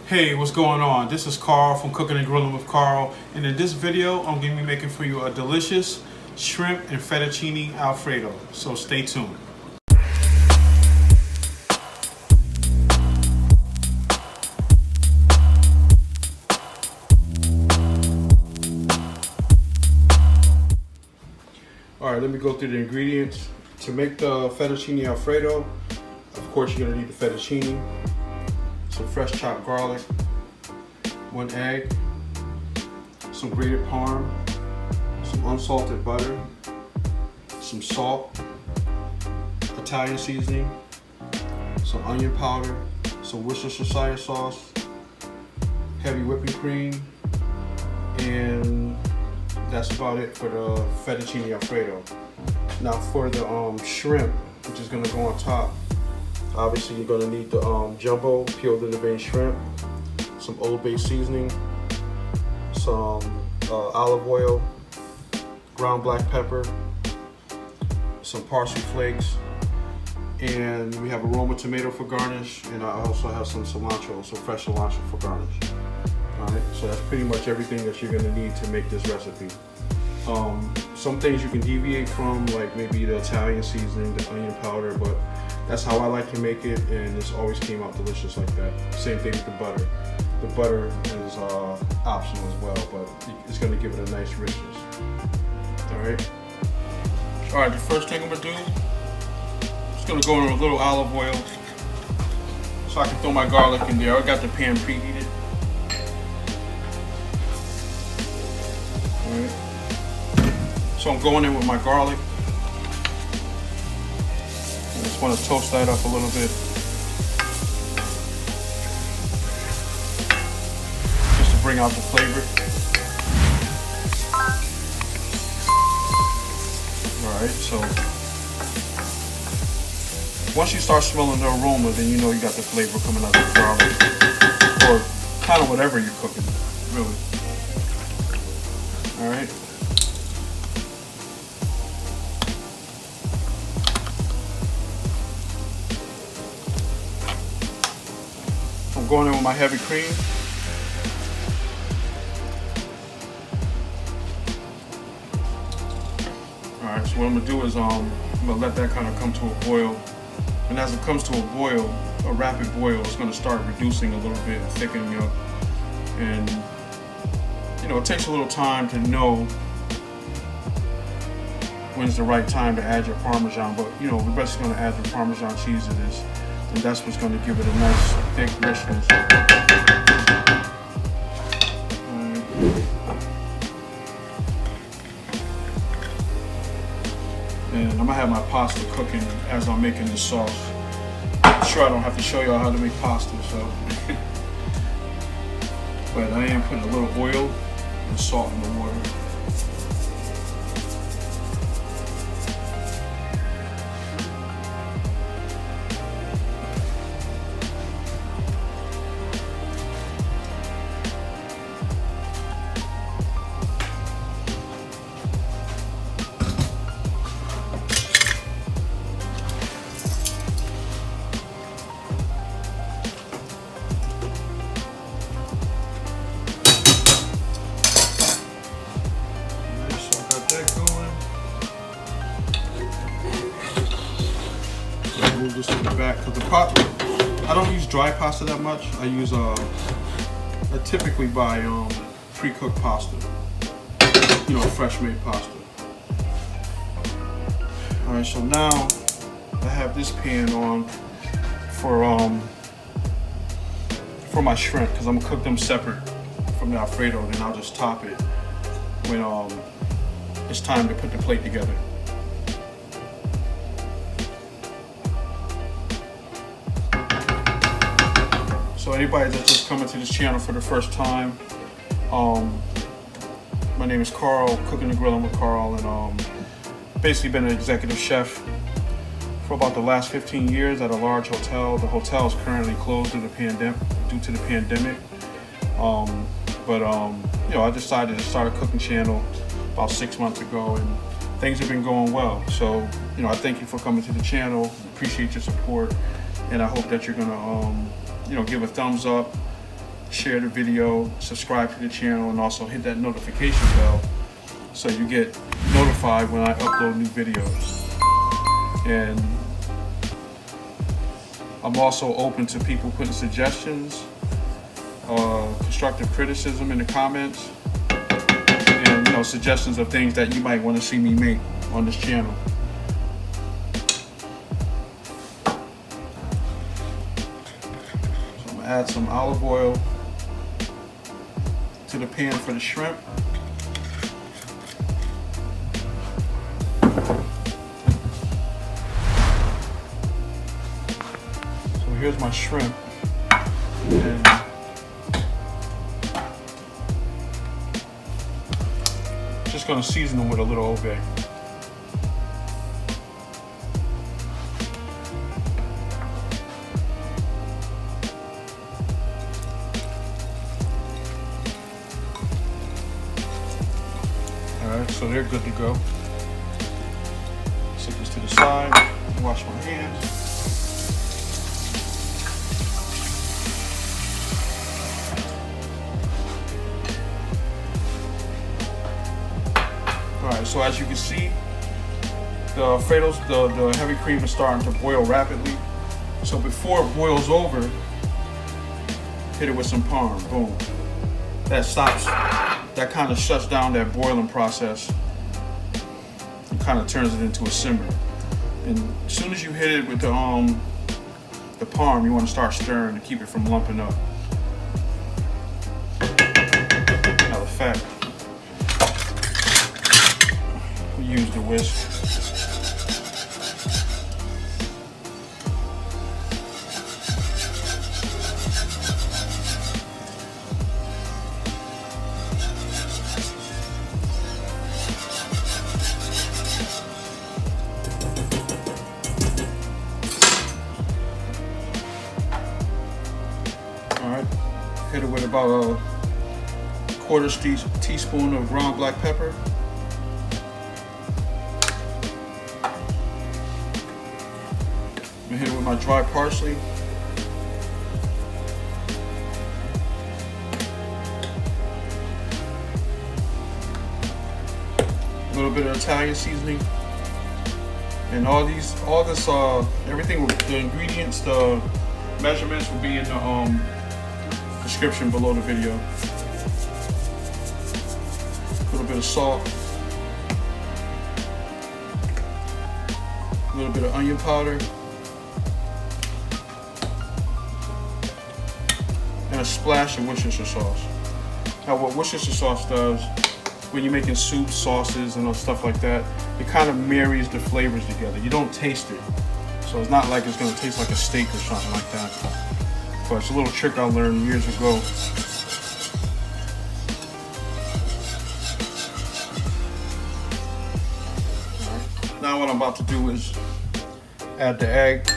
Hey, what's going on? This is Karl from Cooking and Grilling with Karl, and in this video, I'm going to be making for you a delicious shrimp and fettuccine Alfredo. So stay tuned. All right, let me go through the ingredients. To make the fettuccine Alfredo, of course, you're going to need the fettuccine, some fresh chopped garlic, 1 egg, some grated parm, some unsalted butter, some salt, Italian seasoning, some onion powder, some Worcestershire sauce, heavy whipping cream, and that's about it for the fettuccine Alfredo. Now for the shrimp, which is gonna go on top, obviously you're gonna need the jumbo peeled and deveined shrimp, some Old Bay seasoning, some olive oil, ground black pepper, some parsley flakes, and we have a Roma tomato for garnish, and I also have some cilantro, some fresh cilantro for garnish. Alright, so that's pretty much everything that you're gonna need to make this recipe. Some things you can deviate from, like maybe the Italian seasoning, the onion powder, but that's how I like to make it, and it's always came out delicious like that. Same thing with the butter. The butter is optional as well, but it's gonna give it a nice richness. Alright, the first thing I'm gonna do is gonna go in with a little olive oil so I can throw my garlic in there. I got the pan preheated. Alright. So I'm going in with my garlic. I just want to toast that up a little bit. Just to bring out the flavor. Alright, so once you start smelling the aroma, then you know you got the flavor coming out of the garlic. Or kind of whatever you're cooking, really. Alright. I'm going in with my heavy cream. Alright, so what I'm going to do is I'm going to let that kind of come to a boil. And as it comes to a boil, a rapid boil, it's going to start reducing a little bit and thickening up. And, you know, it takes a little time to know when's the right time to add your Parmesan. But, you know, we're best going to add the Parmesan cheese to this. And that's what's going to give it a nice thick richness. And I'm going to have my pasta cooking as I'm making the sauce. I'm sure I don't have to show y'all how to make pasta, so. But I am putting a little oil and salt in the water. Move this to the back because the pot, I don't use dry pasta that much. I use I typically buy pre-cooked pasta, you know, fresh made pasta. All right, so now I have this pan on for my shrimp because I'm gonna cook them separate from the Alfredo, and then I'll just top it when it's time to put the plate together. So anybody that's just coming to this channel for the first time, my name is Karl, Cooking and Grilling with Karl, and basically been an executive chef for about the last 15 years at a large hotel. The hotel is currently closed due to the pandemic. You know, I decided to start a cooking channel about 6 months ago, and things have been going well. So, you know, I thank you for coming to the channel. Appreciate your support, and I hope that you're gonna, you know, give a thumbs up, share the video, subscribe to the channel, and also hit that notification bell so you get notified when I upload new videos. And I'm also open to people putting suggestions, constructive criticism in the comments, and suggestions of things that you might want to see me make on this channel. So I'm gonna add some olive oil to the pan for the shrimp. So here's my shrimp. And just gonna season them with a little Old Bay. Alright, so they're good to go. Set this to the side, wash my hands. Alright, so as you can see, the Alfredo's, the heavy cream is starting to boil rapidly. So before it boils over, hit it with some parm, boom. That stops, that kind of shuts down that boiling process and kind of turns it into a simmer. And as soon as you hit it with the parm, you want to start stirring to keep it from lumping up. Now the fat, we use the whisk. Hit it with about a quarter teaspoon of ground black pepper. I'm gonna hit it with my dry parsley. A little bit of Italian seasoning. And everything with the ingredients, the measurements will be in the description below the video. A little bit of salt, a little bit of onion powder, and a splash of Worcestershire sauce. Now what Worcestershire sauce does, when you're making soups, sauces, and stuff like that, it kind of marries the flavors together. You don't taste it. So it's not like it's gonna taste like a steak or something like that. But it's a little trick I learned years ago. Now what I'm about to do is add the egg.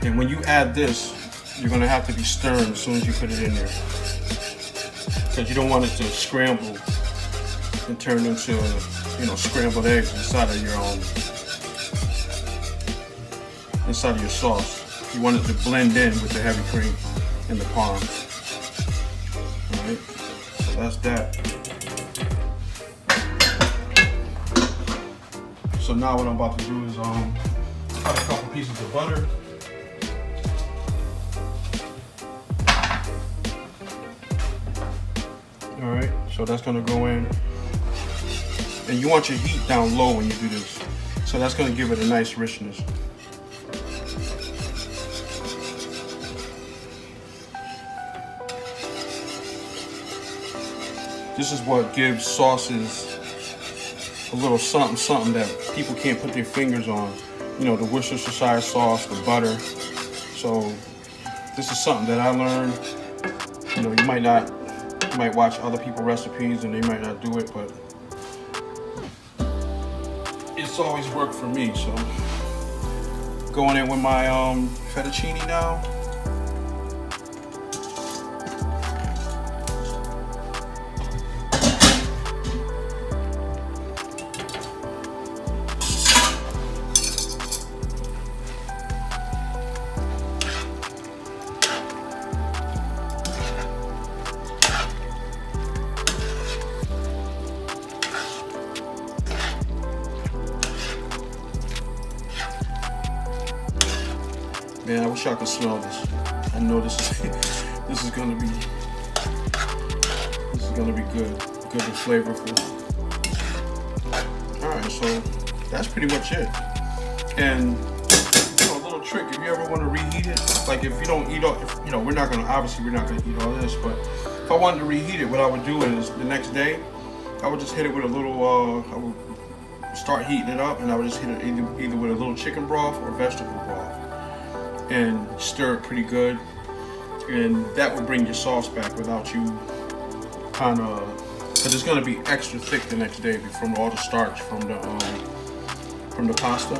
And when you add this, you're gonna have to be stirring as soon as you put it in there, because you don't want it to scramble and turn into scrambled eggs inside of your sauce. You want it to blend in with the heavy cream and the parm. Alright, so that's that. So now what I'm about to do is cut a couple pieces of butter. Alright, so that's gonna go in. And you want your heat down low when you do this. So that's gonna give it a nice richness. This is what gives sauces a little something that people can't put their fingers on. The Worcestershire sauce, the butter. So this is something that I learned. You might watch other people's recipes and they might not do it, but it's always worked for me. So going in with my fettuccine now. Man, I wish I could smell this. I know this is gonna be good and flavorful. All right, so that's pretty much it. And a little trick: if you ever want to reheat it, like if you don't eat all, we're not gonna eat all this, but if I wanted to reheat it, what I would do is the next day, I would just hit it with a little. I would start heating it up, and I would just hit it either with a little chicken broth or vegetable broth, and stir it pretty good, and that would bring your sauce back without you kind of, because it's going to be extra thick the next day from all the starch from the pasta.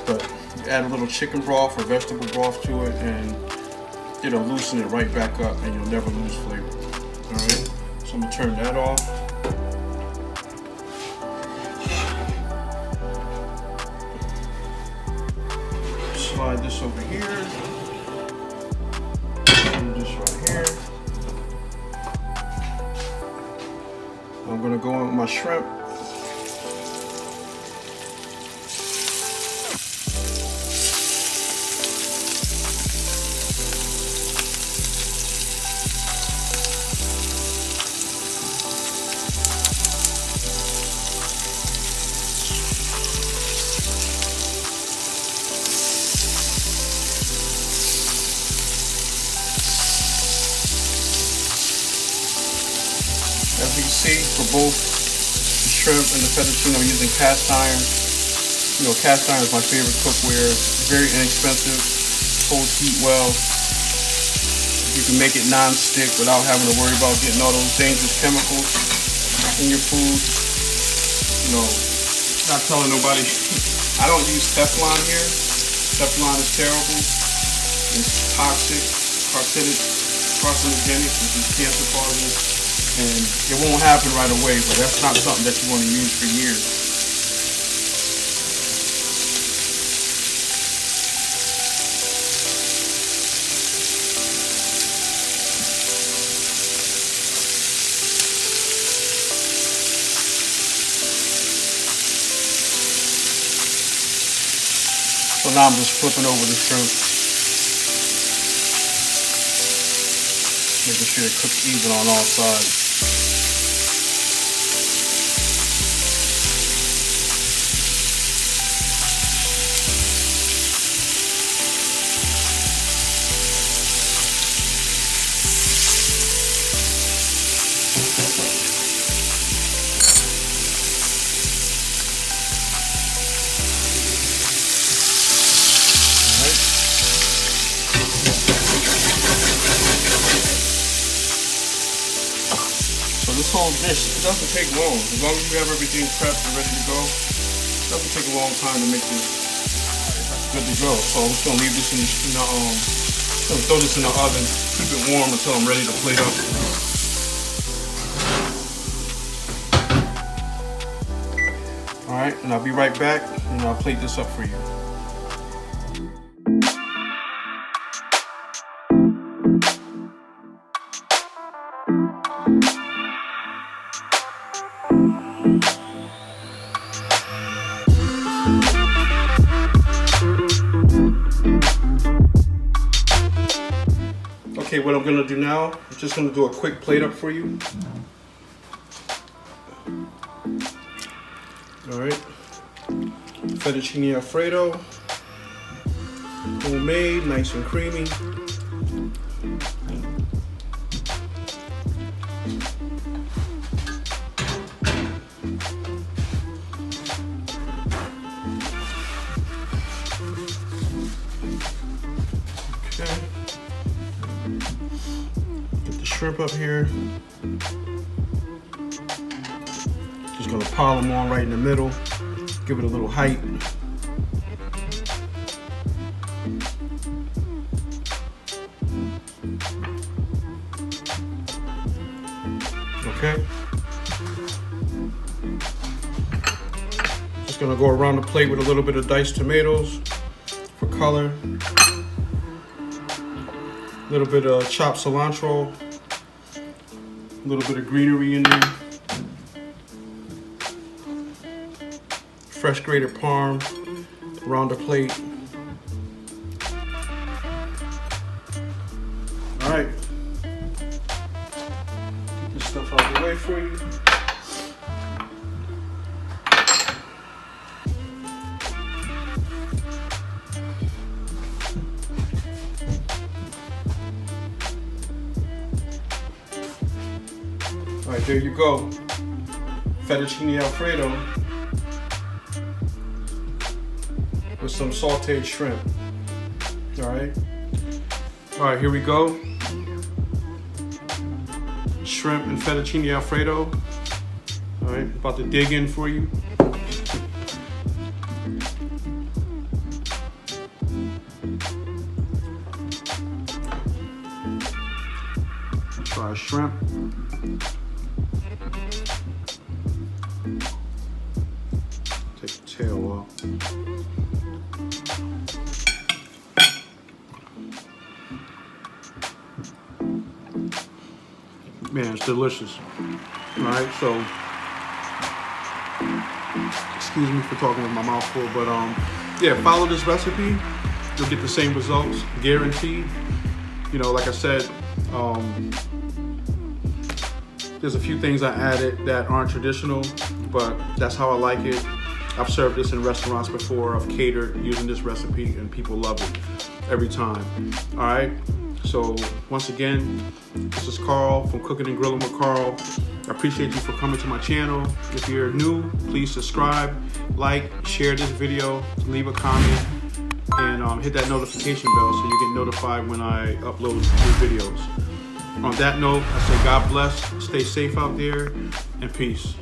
But you add a little chicken broth or vegetable broth to it, and it'll loosen it right back up, and you'll never lose flavor. All right, so I'm gonna turn that off. Slide this over here. And this right here. I'm gonna go in with my shrimp. As you can see, for both the shrimp and the fettuccine, I'm using cast iron. Cast iron is my favorite cookware. It's very inexpensive, holds heat well. You can make it non-stick without having to worry about getting all those dangerous chemicals in your food. Not telling nobody. I don't use Teflon here. Teflon is terrible. It's toxic, carcinogenic, which is cancer causing. And it won't happen right away, but that's not something that you want to use for years. So now I'm just flipping over the shrimp, making sure it cooks even on all sides. This whole dish, it doesn't take long. As long as you have everything prepped and ready to go, it doesn't take a long time to make this good to go. So I'm just gonna leave this in the gonna throw this in the oven, keep it warm until I'm ready to plate up. All right, and I'll be right back, and I'll plate this up for you. Okay, what I'm gonna do now, I'm just gonna do a quick plate up for you. All right, Fettuccini Alfredo, homemade, nice and creamy. Okay. Get the shrimp up here. Just gonna pile them on right in the middle. Give it a little height. Okay. Just gonna go around the plate with a little bit of diced tomatoes for color. A little bit of chopped cilantro. A little bit of greenery in there. Fresh grated parm around the plate. way for you. All right, there you go. Fettuccine Alfredo with some sauteed shrimp. All right, here we go. Shrimp and fettuccine Alfredo. All right, about to dig in for you. Try shrimp. Take the tail off. Man, it's delicious. All right, so excuse me for talking with my mouth full, but yeah, follow this recipe. You'll get the same results, guaranteed. You know, like I said, there's a few things I added that aren't traditional, but that's how I like it. I've served this in restaurants before. I've catered using this recipe, and people love it every time. All right. So once again, this is Karl from Cooking and Grilling with Karl. I appreciate you for coming to my channel. If you're new, please subscribe, like, share this video, leave a comment, and hit that notification bell so you get notified when I upload new videos. On that note, I say God bless, stay safe out there, and peace.